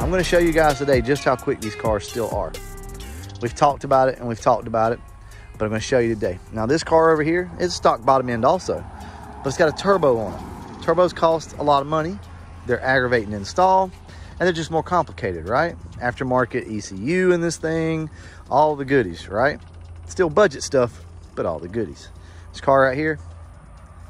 I'm going to show you guys today just how quick these cars still are. We've talked about it and we've talked about it, but I'm going to show you today. Now this car over here is stock bottom end also, but it's got a turbo on it. Turbos cost a lot of money. They're aggravating to install, and they're just more complicated, right? Aftermarket ECU in this thing, all the goodies, right? Still budget stuff, but all the goodies. This car right here,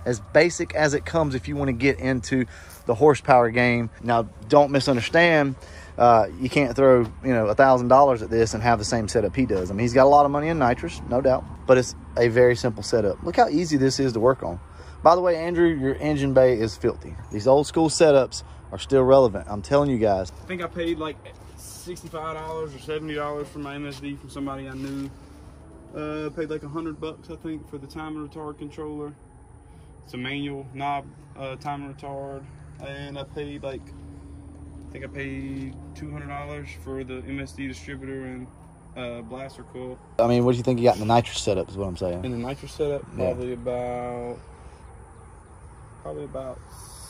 as basic as it comes if you want to get into the horsepower game. Now, don't misunderstand. You can't throw, $1,000 at this and have the same setup he does. I mean, he's got a lot of money in nitrous, no doubt, but it's a very simple setup. Look how easy this is to work on. By the way, Andrew, your engine bay is filthy. These old school setups are still relevant. I'm telling you guys. I think I paid like $65 or $70 for my MSD from somebody I knew. Paid like $100, I think, for the time and retard controller. It's a manual knob time and retard, and I paid like, I think I paid $200 for the MSD distributor and blaster coil. I mean, what do you think you got in the nitrous setup is what I'm saying? In the nitrous setup, Yeah. probably about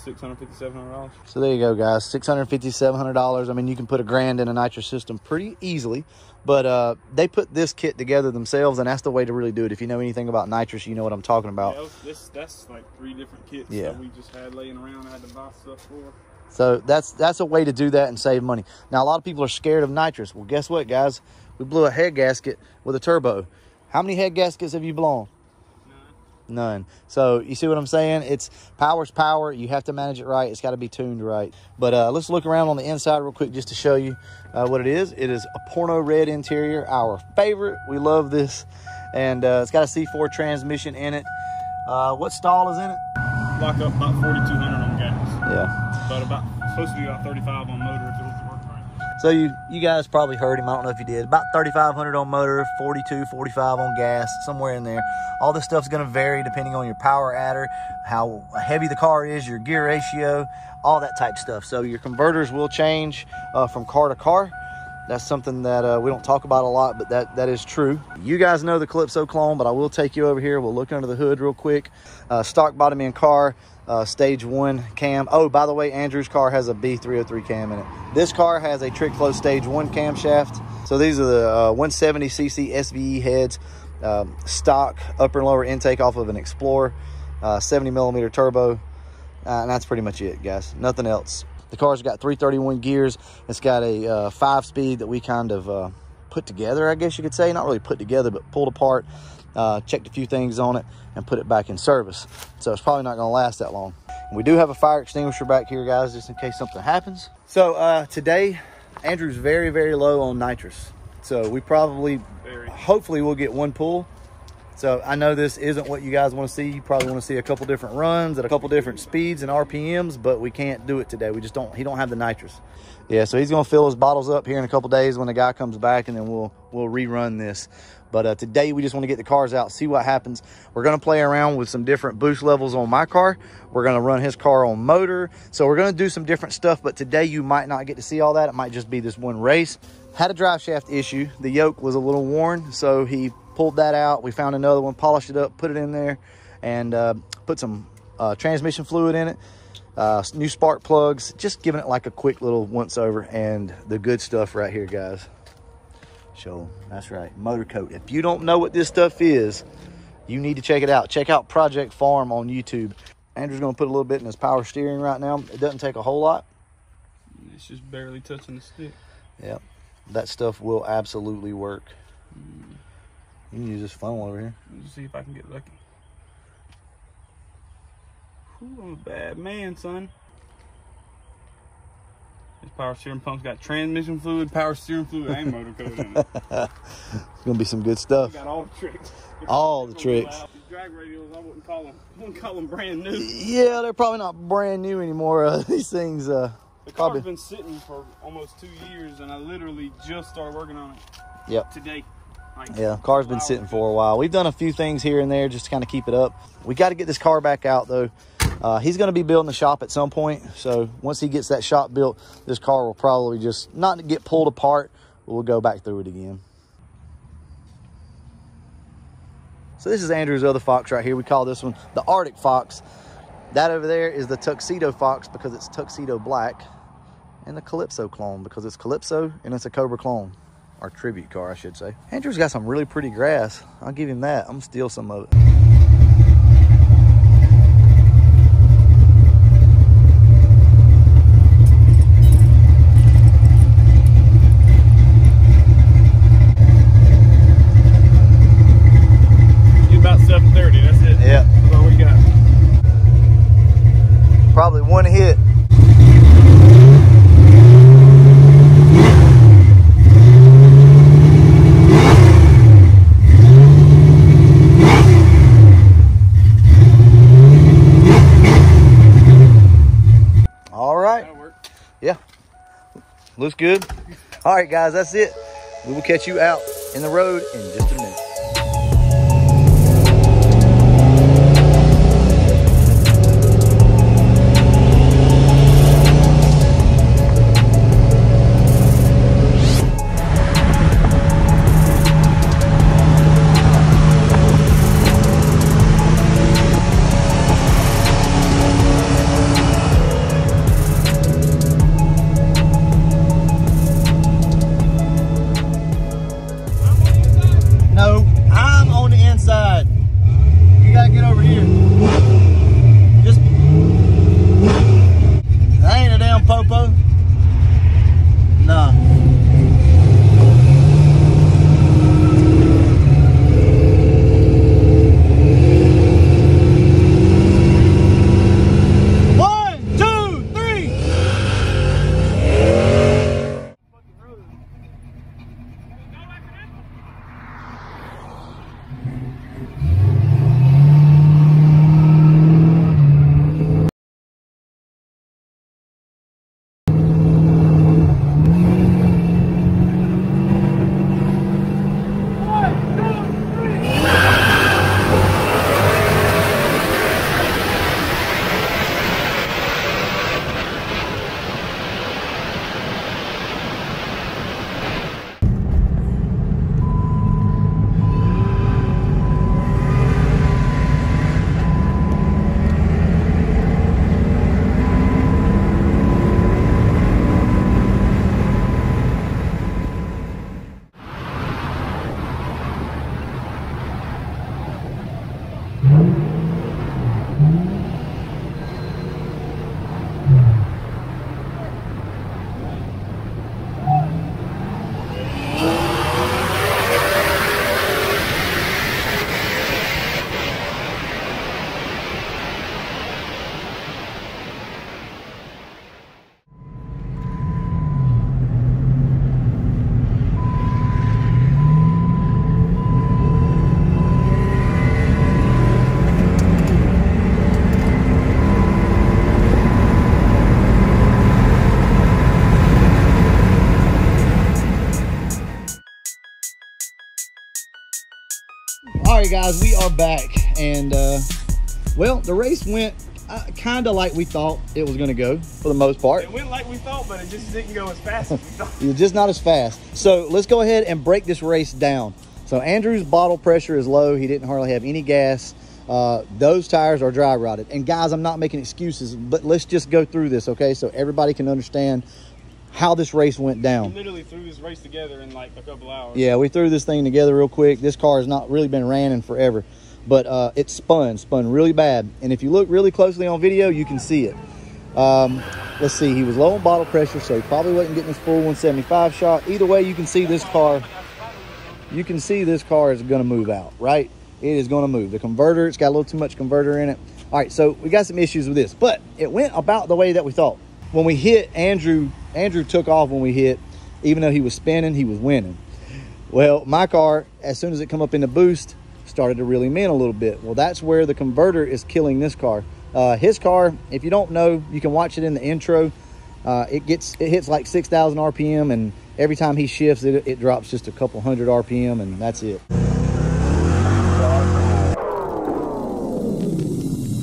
$650, $700. So there you go, guys. $650, $700. I mean, you can put $1,000 in a nitrous system pretty easily, but they put this kit together themselves, and that's the way to really do it. If you know anything about nitrous, you know what I'm talking about. Yeah, that's like 3 different kits Yeah. that we just had laying around. I had to buy stuff for. So that's a way to do that and save money. Now, a lot of people are scared of nitrous. Well, guess what, guys? We blew a head gasket with a turbo. How many head gaskets have you blown? None. So you see what I'm saying? It's power's power. You have to manage it right. It's got to be tuned right. But let's look around on the inside real quick just to show you what it is. It is a porno red interior, our favorite. We love this. And it's got a C4 transmission in it. What stall is in it? Lock up about 4,200 on gas. Yeah. But supposed to be about 35 on motor if it was to work right. So you guys probably heard him. I don't know if you did. About 3,500 on motor, 42, 45 on gas, somewhere in there. All this stuff's going to vary depending on your power adder, how heavy the car is, your gear ratio, all that type stuff. So your converters will change from car to car. That's something that we don't talk about a lot, but that is true. You guys know the Calypso clone, but I will take you over here. We'll look under the hood real quick. Stock bottom end car, stage 1 cam. Oh, by the way, Andrew's car has a B303 cam in it. This car has a trick flow stage 1 camshaft. So these are the 170cc SVE heads, stock upper and lower intake off of an Explorer, 70mm turbo, and that's pretty much it, guys. Nothing else. The car's got 331 gears. It's got a 5-speed that we kind of put together, I guess you could say. Not really put together, but pulled apart, checked a few things on it, and put it back in service. So it's probably not going to last that long. We do have a fire extinguisher back here, guys, just in case something happens. So today, Andrew's very, very low on nitrous. So we probably, hopefully we'll get 1 pull. So I know this isn't what you guys want to see. You probably want to see a couple different runs at a couple different speeds and RPMs, but we can't do it today. We just don't, he don't have the nitrous. Yeah, so he's going to fill his bottles up here in a couple days when the guy comes back, and then we'll rerun this. But today we just want to get the cars out, see what happens. We're going to play around with some different boost levels on my car. We're going to run his car on motor. So we're going to do some different stuff, but today you might not get to see all that. It might just be this one race. Had a drive shaft issue. The yoke was a little worn, so he pulled that out. We found another one, polished it up, put it in there, and put some transmission fluid in it, new spark plugs, just giving it like a quick little once over, and the good stuff right here, guys. Show them. That's right, motor coat. If you don't know what this stuff is, you need to check it out. Check out Project Farm on YouTube. Andrew's going to put a little bit in his power steering right now. It doesn't take a whole lot. It's just barely touching the stick. Yep, that stuff will absolutely work. You can use this funnel over here. Let's see if I can get lucky. Ooh, I'm a bad man, son. This power steering pump's got transmission fluid, power steering fluid, and motor coat in it. It's gonna be some good stuff. Got all the tricks. All the tricks. These drag radials, I wouldn't call them brand new. Yeah, they're probably not brand new anymore. These things. The probably car's been sitting for almost 2 years, and I literally just started working on it. Yep. Today. Yeah, car's been sitting for a while. We've done a few things here and there just to kind of keep it up. We got to get this car back out, though. He's going to be building a shop at some point. So once he gets that shop built, this car will probably just not get pulled apart, but we'll go back through it again. So this is Andrew's other Fox right here. We call this one the Arctic Fox. That over there is the Tuxedo Fox because it's tuxedo black. and the Calypso clone, because it's Calypso and it's a Cobra clone, or tribute car, I should say. Andrew's got some really pretty grass. I'll give him that. I'm gonna steal some of it. About 7:30, that's it. Yeah. That's all we got. Probably one hit. All right. That'll work. Yeah. Looks good. All right, guys, that's it. We will catch you out in the road in just a minute. No, I'm on the inside. You gotta get over here. Just, that ain't a damn popo. Nah. One, two, three. All right, guys, we are back, and well, the race went kind of like we thought it was going to go for the most part. It went like we thought, but it just didn't go as fast as we thought. It's just not as fast. So let's go ahead and break this race down. So Andrew's bottle pressure is low. He didn't hardly have any gas. Those tires are dry rotted. And guys, I'm not making excuses, but let's just go through this, okay? So everybody can understand how this race went down. We literally threw this race together in like a couple hours. Yeah, we threw this thing together real quick. This car has not really been ran in forever, but it spun really bad. And if you look really closely on video, you can see it. Let's see, he was low on bottle pressure, so he probably wasn't getting his full 175 shot. Either way, you can see this car. You can see this car is going to move out, right? It is going to move. The converter, it's got a little too much converter in it. All right, so we got some issues with this, but it went about the way that we thought. When we hit, Andrew took off when we hit. Even though he was spinning, he was winning. Well, my car, as soon as it come up in the boost, started to really min a little bit. Well, that's where the converter is killing this car. His car, if you don't know, you can watch it in the intro. It hits like 6,000 RPM, and every time he shifts, it drops just a couple hundred RPM, and that's it.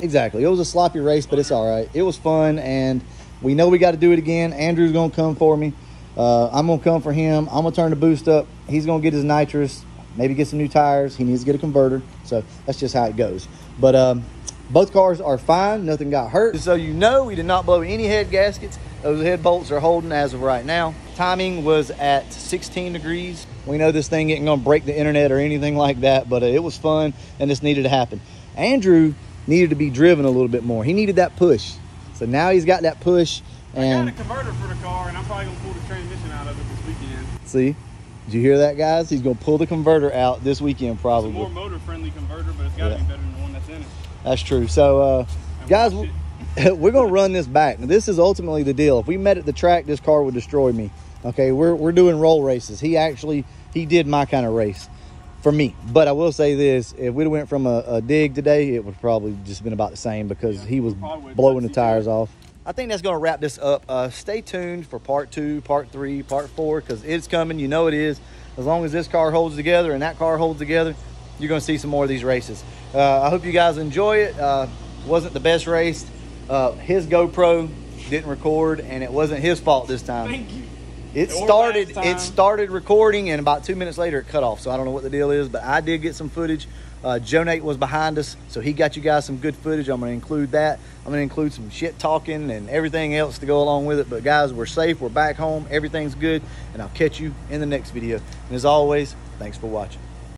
Exactly. It was a sloppy race, but it's all right. It was fun, and we know we got to do it again. Andrew's going to come for me. I'm going to come for him. I'm going to turn the boost up. He's going to get his nitrous, maybe get some new tires. He needs to get a converter. So that's just how it goes. But both cars are fine. Nothing got hurt. So you know we did not blow any head gaskets. Those head bolts are holding as of right now. Timing was at 16 degrees. We know this thing isn't gonna break the internet or anything like that, but it was fun and this needed to happen. Andrew needed to be driven a little bit more. He needed that push. So now he's got that push. And I got a converter for the car, and I'm probably gonna pull the transmission out of it this weekend. See, did you hear that, guys? He's gonna pull the converter out this weekend probably. It's a more motor-friendly converter, but it's gotta be better than the one that's in it. That's true. So, guys, we're gonna run this back. Now, this is ultimately the deal. If we met at the track, this car would destroy me. Okay, we're doing roll races. He did my kind of race for me. But I will say this: if we'd went from a dig today, it would probably just been about the same because he was blowing the tires off. I think that's going to wrap this up. Stay tuned for part 2, part 3, part 4, because it's coming. You know it is. As long as this car holds together and that car holds together, you're going to see some more of these races. I hope you guys enjoy it. Wasn't the best race. His GoPro didn't record, and it wasn't his fault this time. Thank you. It started recording, and about 2 minutes later it cut off. So I don't know what the deal is, but I did get some footage. Joe Nate was behind us, so he got you guys some good footage. I'm going to include that. I'm going to include some shit talking and everything else to go along with it. But guys, we're safe. We're back home. Everything's good, and I'll catch you in the next video. And as always, thanks for watching.